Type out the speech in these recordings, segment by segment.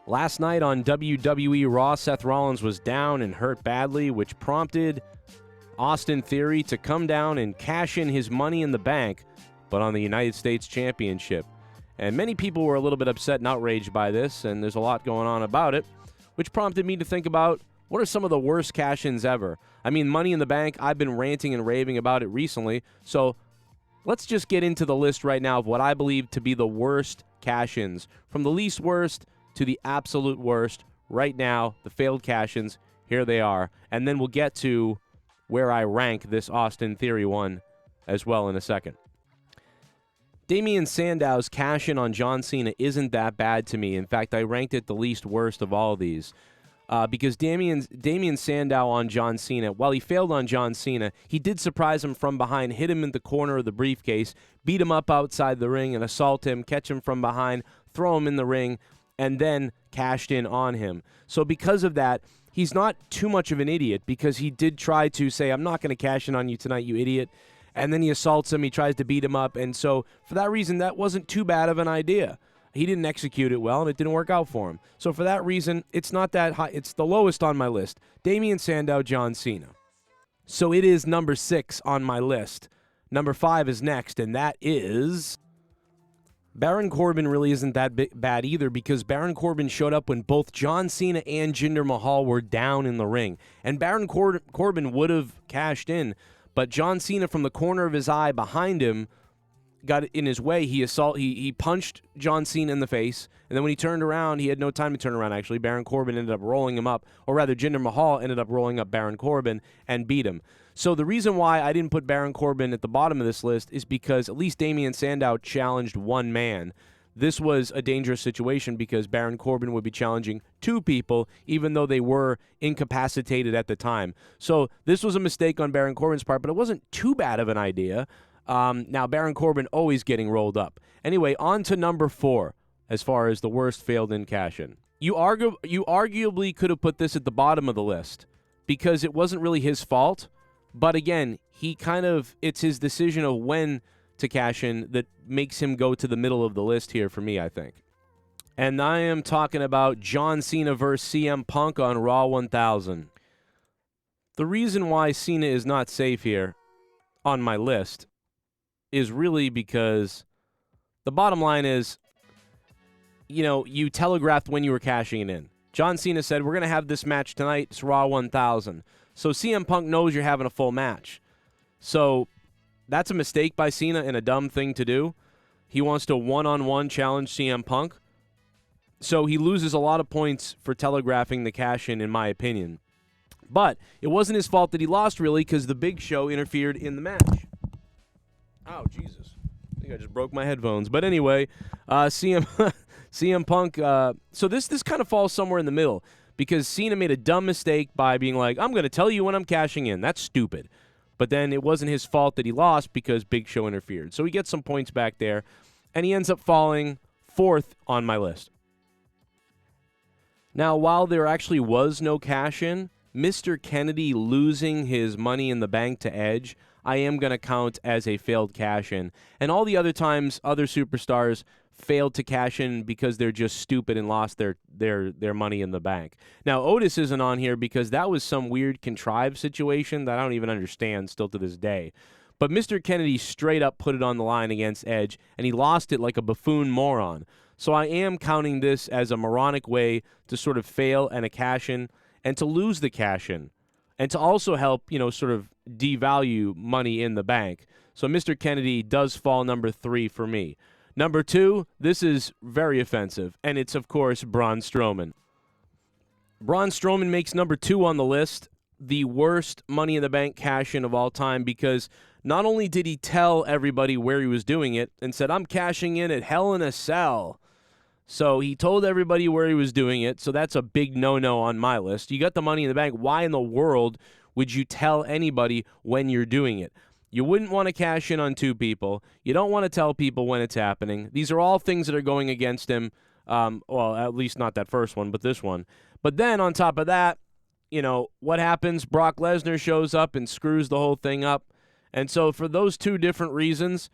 Last night on WWE Raw, Seth Rollins was down and hurt badly, which prompted Austin Theory to come down and cash in his Money in the Bank, but on the United States Championship. And many people were a little bit upset and outraged by this, and there's a lot going on about it, which prompted me to think about what are some of the worst cash-ins ever. I mean, Money in the Bank, I've been ranting and raving about it recently, so let's just get into the list right now of what I believe to be the worst cash-ins. From the least worst to the absolute worst, right now, the failed cash-ins, here they are. And then we'll get to where I rank this Austin Theory one as well in a second. Damien Sandow's cash-in on John Cena isn't that bad to me. In fact, I ranked it the least worst of all of these. Because Damien Sandow on John Cena, while he failed on John Cena, he did surprise him from behind, hit him in the corner of the briefcase, beat him up outside the ring and assault him, catch him from behind, throw him in the ring, and then cashed in on him. So because of that, he's not too much of an idiot because he did try to say, I'm not going to cash in on you tonight, you idiot. And then he assaults him, he tries to beat him up. And so for that reason, that wasn't too bad of an idea. He didn't execute it well, and it didn't work out for him. So for that reason, it's not that high. It's the lowest on my list. Damien Sandow, John Cena. So it is number 6 on my list. Number 5 is next, and that is Baron Corbin. Really isn't that bad either because Baron Corbin showed up when both John Cena and Jinder Mahal were down in the ring. And Baron Corbin would have cashed in, but John Cena from the corner of his eye behind him got in his way. He punched John Cena in the face, and then when he turned around, he had no time to turn around, actually. Baron Corbin ended up rolling him up, or rather Jinder Mahal ended up rolling up Baron Corbin and beat him. So the reason why I didn't put Baron Corbin at the bottom of this list is because at least Damien Sandow challenged one man. This was a dangerous situation because Baron Corbin would be challenging 2 people, even though they were incapacitated at the time. So this was a mistake on Baron Corbin's part, but it wasn't too bad of an idea. Now, Baron Corbin always getting rolled up. Anyway, on to number 4 as far as the worst failed in cash-in. You arguably could have put this at the bottom of the list because it wasn't really his fault. But again, it's his decision of when to cash in that makes him go to the middle of the list here for me, I think. And I am talking about John Cena versus CM Punk on Raw 1000. The reason why Cena is not safe here on my list is really because the bottom line is, you telegraphed when you were cashing it in. John Cena said, we're going to have this match tonight. It's Raw 1000. So CM Punk knows you're having a full match. So that's a mistake by Cena and a dumb thing to do. He wants to one-on-one challenge CM Punk. So he loses a lot of points for telegraphing the cash-in, in my opinion. But it wasn't his fault that he lost, really, because the Big Show interfered in the match. Oh, Jesus. I think I just broke my headphones. But anyway, CM Punk, so this kind of falls somewhere in the middle because Cena made a dumb mistake by being like, I'm going to tell you when I'm cashing in. That's stupid. But then it wasn't his fault that he lost because Big Show interfered. So he gets some points back there, and he ends up falling 4th on my list. Now, while there actually was no cash-in, Mr. Kennedy losing his Money in the Bank to Edge, I am going to count as a failed cash-in. And all the other times other superstars failed to cash in because they're just stupid and lost their Money in the Bank. Now, Otis isn't on here because that was some weird contrived situation that I don't even understand still to this day. But Mr. Kennedy straight up put it on the line against Edge, and he lost it like a buffoon moron. So I am counting this as a moronic way to sort of fail and a cash-in and to lose the cash-in and to also help, sort of devalue Money in the Bank. So Mr. Kennedy does fall number 3 for me. Number 2, this is very offensive, and it's, of course, Braun Strowman. Braun Strowman makes number 2 on the list, the worst Money in the Bank cash-in of all time, because not only did he tell everybody where he was doing it and said, I'm cashing in at Hell in a Cell. So he told everybody where he was doing it, so that's a big no-no on my list. You got the Money in the Bank. Why in the world would you tell anybody when you're doing it? You wouldn't want to cash in on 2 people. You don't want to tell people when it's happening. These are all things that are going against him. Well, at least not that first one, but this one. But then on top of that, what happens? Brock Lesnar shows up and screws the whole thing up. And so for those 2 different reasons,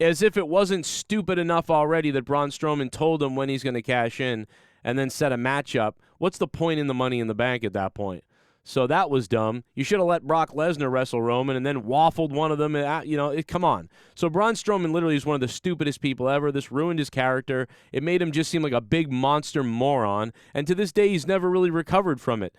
As if it wasn't stupid enough already that Braun Strowman told him when he's going to cash in and then set a matchup. What's the point in the Money in the Bank at that point? So that was dumb. You should have let Brock Lesnar wrestle Roman and then waffled one of them. Come on. So Braun Strowman literally is one of the stupidest people ever. This ruined his character. It made him just seem like a big monster moron. And to this day, he's never really recovered from it.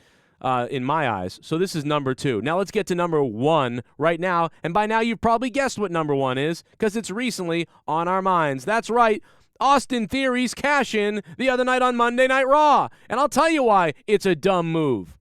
In my eyes. So this is number 2. Now let's get to number 1 right now. And by now you've probably guessed what number 1 is because it's recently on our minds. That's right. Austin Theory's cash-in the other night on Monday Night Raw. And I'll tell you why it's a dumb move.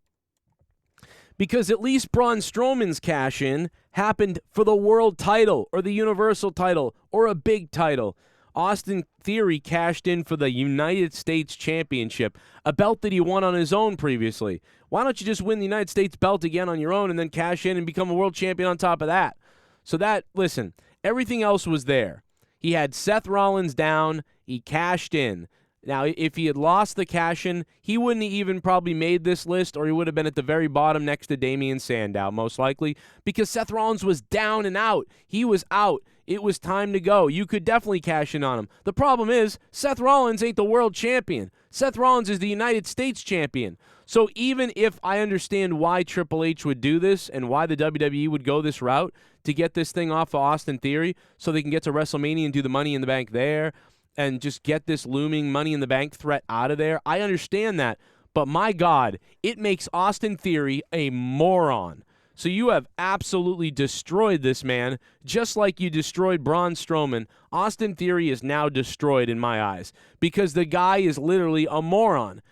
Because at least Braun Strowman's cash-in happened for the world title or the universal title or a big title. Austin Theory cashed in for the United States Championship, a belt that he won on his own previously. Why don't you just win the United States belt again on your own and then cash in and become a world champion on top of that? So listen, everything else was there. He had Seth Rollins down. He cashed in. Now, if he had lost the cash-in, he wouldn't have even probably made this list, or he would have been at the very bottom next to Damian Sandow, most likely, because Seth Rollins was down and out. He was out. It was time to go. You could definitely cash in on him. The problem is, Seth Rollins ain't the world champion. Seth Rollins is the United States champion. So even if I understand why Triple H would do this and why the WWE would go this route to get this thing off of Austin Theory so they can get to WrestleMania and do the Money in the Bank there, and just get this looming Money in the Bank threat out of there. I understand that, but my God, it makes Austin Theory a moron. So you have absolutely destroyed this man, just like you destroyed Braun Strowman. Austin Theory is now destroyed in my eyes because the guy is literally a moron.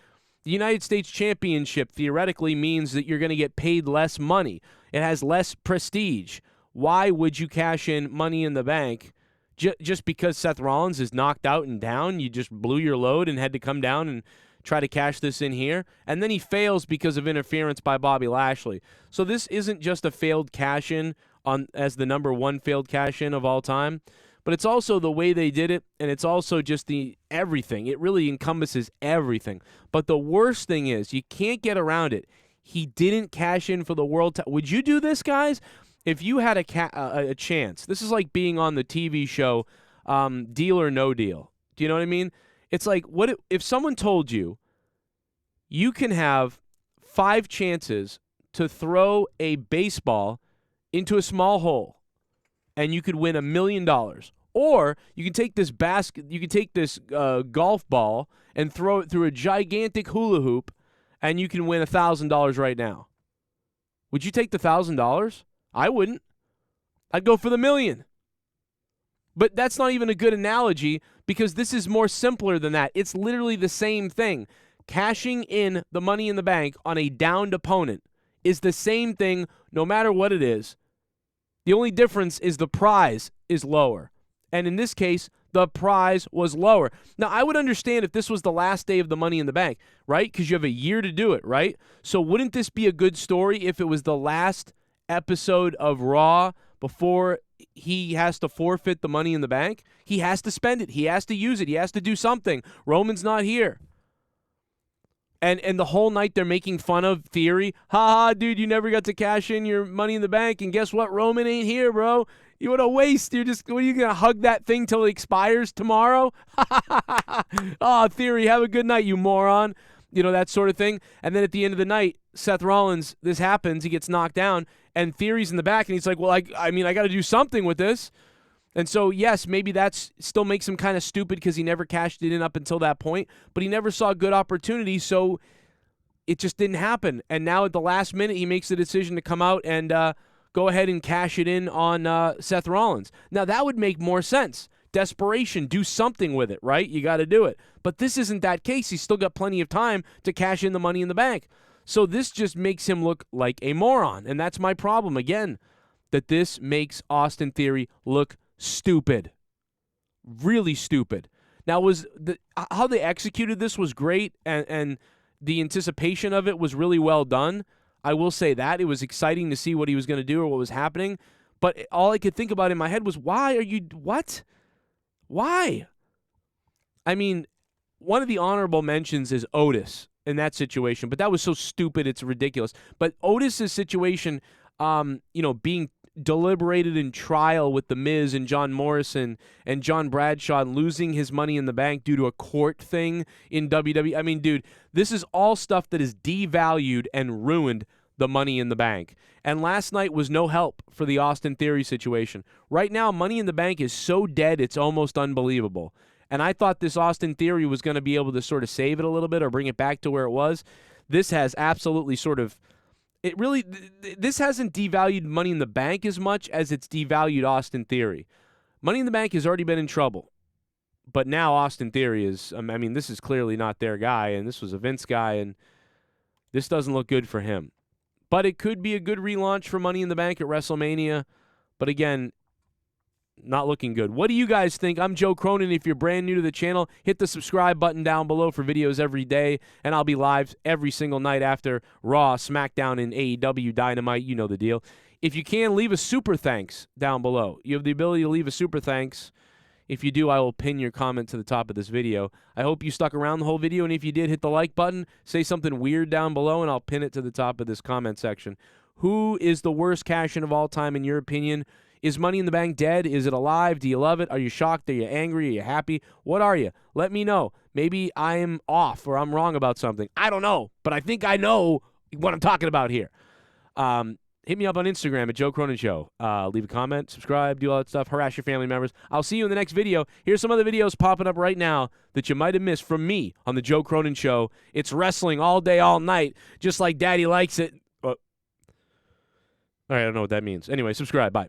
The United States Championship theoretically means that you're going to get paid less money. It has less prestige. Why would you cash in Money in the Bank just because Seth Rollins is knocked out and down? You just blew your load and had to come down and try to cash this in here. And then he fails because of interference by Bobby Lashley. So this isn't just a failed cash-in as the number 1 failed cash-in of all time, but it's also the way they did it, and it's also just the everything. It really encompasses everything. But the worst thing is, you can't get around it. He didn't cash in for the world title. Would you do this, guys? If you had a chance, this is like being on the TV show Deal or No Deal. Do you know what I mean? It's like, what if someone told you you can have 5 chances to throw a baseball into a small hole and you could win $1 million, or you can take this golf ball and throw it through a gigantic hula hoop and you can win $1,000 right now. Would you take the $1,000? I wouldn't. I'd go for the $1 million. But that's not even a good analogy because this is more simpler than that. It's literally the same thing. Cashing in the Money in the Bank on a downed opponent is the same thing no matter what it is. The only difference is the prize is lower. And in this case, the prize was lower. Now, I would understand if this was the last day of the Money in the Bank, right? Because you have a year to do it, right? So wouldn't this be a good story if it was the last episode of Raw before he has to forfeit the Money in the Bank? He has to spend it. He has to use it. He has to do something. Roman's not here. And the whole night they're making fun of Theory. Ha, dude, you never got to cash in your Money in the Bank. And guess what? Roman ain't here, bro. You what a waste. What are you going to hug that thing till it expires tomorrow? Oh, Theory, have a good night, you moron. You know, that sort of thing. And then at the end of the night, Seth Rollins, this happens. He gets knocked down. And Theory's in the back. And he's like, well, I got to do something with this. And so, yes, maybe that still makes him kind of stupid because he never cashed it in up until that point. But he never saw a good opportunity, so it just didn't happen. And now at the last minute, he makes the decision to come out and go ahead and cash it in on Seth Rollins. Now, that would make more sense. Desperation, do something with it, right? You got to do it. But this isn't that case. He's still got plenty of time to cash in the Money in the Bank. So this just makes him look like a moron. And that's my problem, again, that this makes Austin Theory look stupid. Really stupid. Now, how they executed this was great, and the anticipation of it was really well done. I will say that. It was exciting to see what he was going to do or what was happening. But all I could think about in my head was, what? Why? I mean, one of the honorable mentions is Otis in that situation, but that was so stupid, it's ridiculous. But Otis's situation, being deliberated in trial with The Miz and John Morrison and John Bradshaw and losing his Money in the Bank due to a court thing in WWE. I mean, dude, this is all stuff that is devalued and ruined the Money in the Bank. And last night was no help for the Austin Theory situation. Right now, Money in the Bank is so dead, it's almost unbelievable. And I thought this Austin Theory was going to be able to sort of save it a little bit or bring it back to where it was. This has absolutely sort of, it really, this hasn't devalued Money in the Bank as much as it's devalued Austin Theory. Money in the Bank has already been in trouble. But now Austin Theory is, I mean, this is clearly not their guy, and this was a Vince guy, and this doesn't look good for him. But it could be a good relaunch for Money in the Bank at WrestleMania. But again, not looking good. What do you guys think? I'm Joe Cronin. If you're brand new to the channel, hit the subscribe button down below for videos every day. And I'll be live every single night after Raw, SmackDown, and AEW Dynamite. You know the deal. If you can, leave a super thanks down below. You have the ability to leave a super thanks. If you do, I will pin your comment to the top of this video. I hope you stuck around the whole video, and if you did, hit the like button, say something weird down below, and I'll pin it to the top of this comment section. Who is the worst cash-in of all time in your opinion? Is Money in the Bank dead? Is it alive? Do you love it? Are you shocked? Are you angry? Are you happy? What are you? Let me know. Maybe I'm off or I'm wrong about something. I don't know, but I think I know what I'm talking about here. Hit me up on Instagram at Joe Cronin Show. Leave a comment, subscribe, do all that stuff, harass your family members. I'll see you in the next video. Here's some other videos popping up right now that you might have missed from me on the Joe Cronin Show. It's wrestling all day, all night, just like Daddy likes it. All right, I don't know what that means. Anyway, subscribe. Bye.